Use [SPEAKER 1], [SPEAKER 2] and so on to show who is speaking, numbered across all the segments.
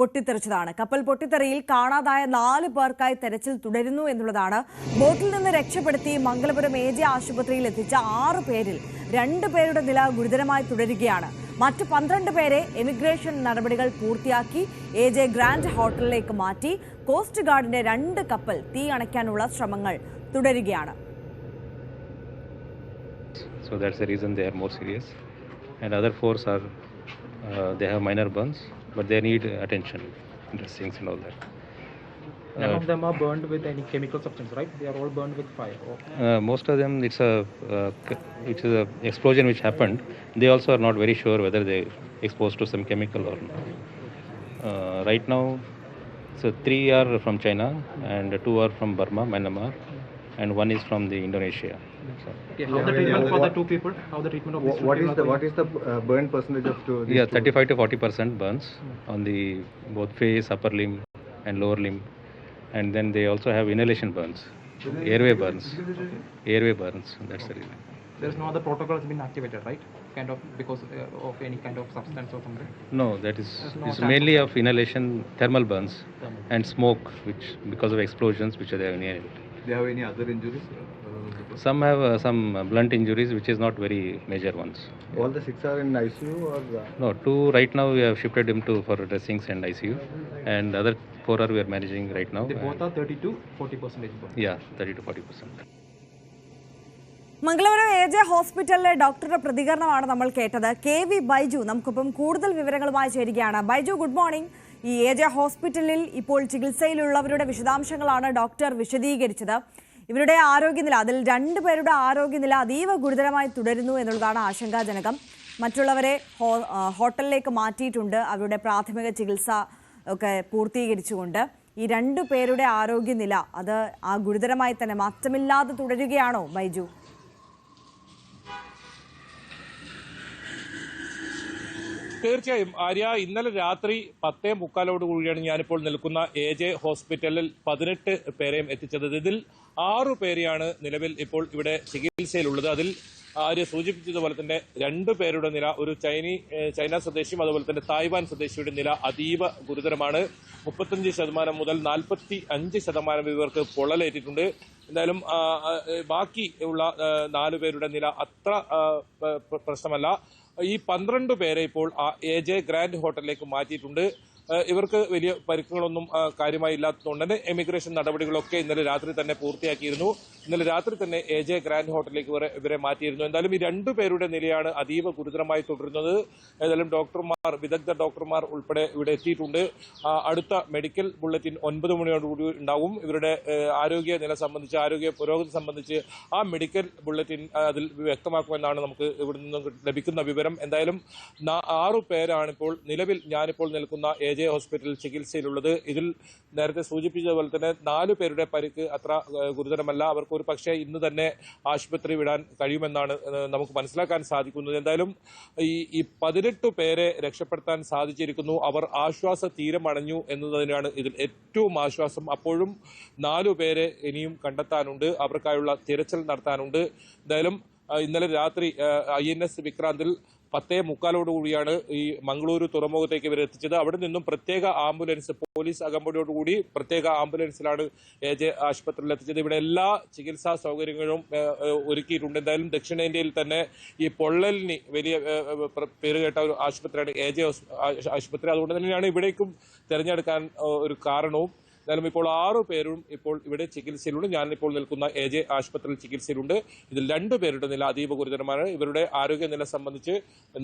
[SPEAKER 1] പൊട്ടിത്തെറിച്ചതാണ്. കപ്പൽ പൊട്ടിത്തെറിയിൽ കാണാതായ 4 പേർക്കായി തെരച്ചിൽ തുടരുന്നു എന്നുള്ളതാണ്. ബോട്ടിൽ നിന്ന് രക്ഷപ്പെടുത്തി മംഗലപുരം എ ജെ ആശുപത്രിയിൽ എത്തിച്ച 6 പേരിൽ 2 പേരുടെ നില ഗുരുതരമായി തുടരുകയാണ്. മറ്റ് 12 പേരെ എമിഗ്രേഷൻ നടപടികൾ പൂർത്തിയാക്കി എ ജെ ഗ്രാൻഡ് ഹോട്ടലിലേക്ക് മാറ്റി. കോസ്റ്റ് ഗാർഡിന്റെ 2 കപ്പൽ തീ അണയ്ക്കാനുള്ള ശ്രമങ്ങൾ തുടരുകയാണ്.
[SPEAKER 2] So that's the reason they are more serious, and other 4 are they have minor burns, but they need attention, dressings and all that.
[SPEAKER 3] None of them are burned with any chemical substance, right? They are all burned with fire.
[SPEAKER 2] Most of them, it's a explosion which happened. They also are not very sure whether they exposed to some chemical or not. Right now, so 3 are from China and 2 are from Burma, Myanmar, and 1 is from the Indonesia. So,
[SPEAKER 3] Okay, how the treatment for the 2 people? How the treatment of these 2 people?
[SPEAKER 4] What is the burn percentage of two?
[SPEAKER 2] 35 to 40% burns on the both face, upper limb, and lower limb, and then they also have inhalation burns, airway burns. That's the reason.
[SPEAKER 3] There is no other protocol has been activated, right? Kind of because of any kind of substance or something.
[SPEAKER 2] No, that is it's mainly of inhalation, thermal burns, and smoke, which because of explosions which they have inhaled.
[SPEAKER 4] They have any other injuries?
[SPEAKER 2] Some have some blunt injuries, which is not very major ones.
[SPEAKER 4] All the 6 are in ICU or?
[SPEAKER 2] No, 2 right now we have shifted him to for dressings and ICU, and other 4 are we are managing right now.
[SPEAKER 3] They both are 30 to 40% burn.
[SPEAKER 2] Yeah, 30 to 40%.
[SPEAKER 1] Mangalapuram A J ഹോസ്പിറ്റലിലെ ഡോക്ടറുടെ പ്രതികരണമാണ് നമ്മൾ കേട്ടത്. KV Baiju നമുക്കൊപ്പം കൂടുതൽ വിവരങ്ങളുമായി ചേരുകയാണ്. Baiju, good morning. ഈ എ ജെ ഹോസ്പിറ്റലിൽ ഇപ്പോൾ ചികിത്സയിലുള്ളവരുടെ വിശദാംശങ്ങളാണ് ഡോക്ടർ വിശദീകരിച്ചത്. ഇവരുടെ ആരോഗ്യനില, അതിൽ 2 പേരുടെ ആരോഗ്യനില അതീവ ഗുരുതരമായി തുടരുന്നു എന്നുള്ളതാണ് ആശങ്കാജനകം. മറ്റുള്ളവരെ ഹോട്ടലിലേക്ക് മാറ്റിയിട്ടുണ്ട്, അവരുടെ പ്രാഥമിക ചികിത്സ ഒക്കെ പൂർത്തീകരിച്ചുകൊണ്ട്. ഈ 2 പേരുടെ ആരോഗ്യനില അത് ആ ഗുരുതരമായി തന്നെ മാറ്റമില്ലാതെ തുടരുകയാണോ ബൈജു?
[SPEAKER 5] തീർച്ചയായും ആര്യ, ഇന്നലെ രാത്രി 10:45 കൂടിയാണ് ഞാനിപ്പോൾ നിൽക്കുന്ന എ ജെ ഹോസ്പിറ്റലിൽ 18 പേരെയും എത്തിച്ചത്. ഇതിൽ 6 പേരെയാണ് നിലവിൽ ഇപ്പോൾ ഇവിടെ ചികിത്സയിലുള്ളത്. അതിൽ ആര്യ സൂചിപ്പിച്ചതുപോലെ തന്നെ 2 പേരുടെ നില, ഒരു ചൈന സ്വദേശിയും അതുപോലെ തന്നെ തായ്വാൻ സ്വദേശിയുടെ നില അതീവ ഗുരുതരമാണ്. 35% മുതൽ 45% ഇവർക്ക് പൊള്ളലേറ്റിട്ടുണ്ട്. എന്തായാലും ബാക്കി ഉള്ള 4 പേരുടെ നില അത്ര പ്രശ്നമല്ല. ഈ 12 പേരെ ഇപ്പോൾ എ ജെ ഗ്രാൻഡ് ഹോട്ടലിലേക്ക് മാറ്റിയിട്ടുണ്ട്. ഇവർക്ക് വലിയ പരിക്കുകളൊന്നും കാര്യമായി ഇല്ലാത്തതുകൊണ്ട് തന്നെ എമിഗ്രേഷൻ നടപടികളൊക്കെ ഇന്നലെ രാത്രി തന്നെ പൂർത്തിയാക്കിയിരുന്നു. ഇന്നലെ രാത്രി തന്നെ എ ജെ ഗ്രാൻഡ് ഹോട്ടലിലേക്ക് ഇവരെ മാറ്റിയിരുന്നു. എന്തായാലും ഈ 2 പേരുടെ നിലയാണ് അതീവ ഗുരുതരമായി തുടരുന്നത്. ഏതായാലും വിദഗ്ധ ഡോക്ടർമാർ ഉൾപ്പെടെ ഇവിടെ എത്തിയിട്ടുണ്ട്. അടുത്ത മെഡിക്കൽ ബുള്ളറ്റിൻ 9 മണിയോടുകൂടി ഉണ്ടാവും. ഇവരുടെ ആരോഗ്യ നില സംബന്ധിച്ച്, ആരോഗ്യ പുരോഗതി സംബന്ധിച്ച് ആ മെഡിക്കൽ ബുള്ളറ്റിൻ അതിൽ വ്യക്തമാക്കുമെന്നാണ് നമുക്ക് ഇവിടെ നിന്നും ലഭിക്കുന്ന വിവരം. എന്തായാലും 6 പേരാണ് ഇപ്പോൾ നിലവിൽ ഞാനിപ്പോൾ നിൽക്കുന്ന എ ജെ ഹോസ്പിറ്റലിൽ ചികിത്സയിലുള്ളത്. ഇതിൽ നേരത്തെ സൂചിപ്പിച്ചതുപോലെ തന്നെ 4 പേരുടെ പരിക്ക് അത്ര ഗുരുതരമല്ല. അവർക്ക് ഒരു പക്ഷേ ഇന്ന് തന്നെ ആശുപത്രി വിടാൻ കഴിയുമെന്നാണ് നമുക്ക് മനസ്സിലാക്കാൻ സാധിക്കുന്നത്. എന്തായാലും ഈ 18 പേരെ രക്ഷപ്പെടുത്താൻ സാധിച്ചിരിക്കുന്നു. അവർ ആശ്വാസ തീരമണഞ്ഞു എന്നതിനാണ് ഇതിൽ ഏറ്റവും ആശ്വാസം. അപ്പോഴും 4 പേരെ ഇനിയും കണ്ടെത്താനുണ്ട്, അവർക്കായുള്ള തിരച്ചിൽ നടത്താനുണ്ട്. എന്തായാലും ഇന്നലെ രാത്രി INS വിക്രാന്തിൽ 10:45 ഈ മംഗളൂരു തുറമുഖത്തേക്ക് ഇവർ എത്തിച്ചത്. അവിടെ നിന്നും പ്രത്യേക ആംബുലൻസ്, പോലീസ് അകമ്പടിയോടുകൂടി പ്രത്യേക ആംബുലൻസിലാണ് എ ജെ ആശുപത്രിയിൽ എത്തിച്ചത്. ഇവിടെ എല്ലാ ചികിത്സാ സൗകര്യങ്ങളും ഒരുക്കിയിട്ടുണ്ട്. എന്തായാലും ദക്ഷിണേന്ത്യയിൽ തന്നെ ഈ പൊള്ളലിന് വലിയ പേരുകേട്ട ഒരു ആശുപത്രിയാണ് എ ജെ ആശുപത്രി. അതുകൊണ്ട് തന്നെയാണ് ഇവിടേക്കും തിരഞ്ഞെടുക്കാൻ ഒരു കാരണവും. എന്തായാലും ഇപ്പോൾ 6 പേരും ഇപ്പോൾ ഇവിടെ ചികിത്സയിലുണ്ട്. ഞാനിപ്പോൾ നിൽക്കുന്ന എ ജെ ആശുപത്രിയിൽ ചികിത്സയിലുണ്ട്. ഇതിൽ 2 പേരുടെ നില അതീവ ഗുരുതരമാണ്. ഇവരുടെ ആരോഗ്യനില സംബന്ധിച്ച്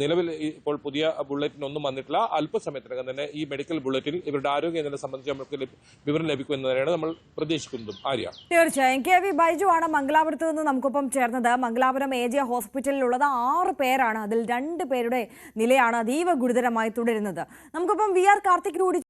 [SPEAKER 5] നിലവിൽ ഇപ്പോൾ പുതിയ ബുള്ളറ്റിൻ ഒന്നും വന്നിട്ടില്ല. അല്പസമയത്തിനകം തന്നെ ഈ മെഡിക്കൽ ബുള്ളറ്റിൻ ഇവരുടെ ആരോഗ്യനില സംബന്ധിച്ച് നമുക്ക് വിവരം ലഭിക്കുമെന്നതാണ് നമ്മൾ പ്രതീക്ഷിക്കുന്നതും. ആര്യ,
[SPEAKER 1] തീർച്ചയായും KV ബൈജു ആണ് മംഗലാപുരത്ത് നിന്ന് നമുക്കൊപ്പം ചേർന്നത്. മംഗലാപുരം എ ജെ ഹോസ്പിറ്റലിലുള്ളത് 6 പേരാണ്. അതിൽ 2 പേരുടെ നിലയാണ് അതീവ ഗുരുതരമായി തുടരുന്നത്. നമുക്കൊപ്പം VR കാർത്തിക് കൂടി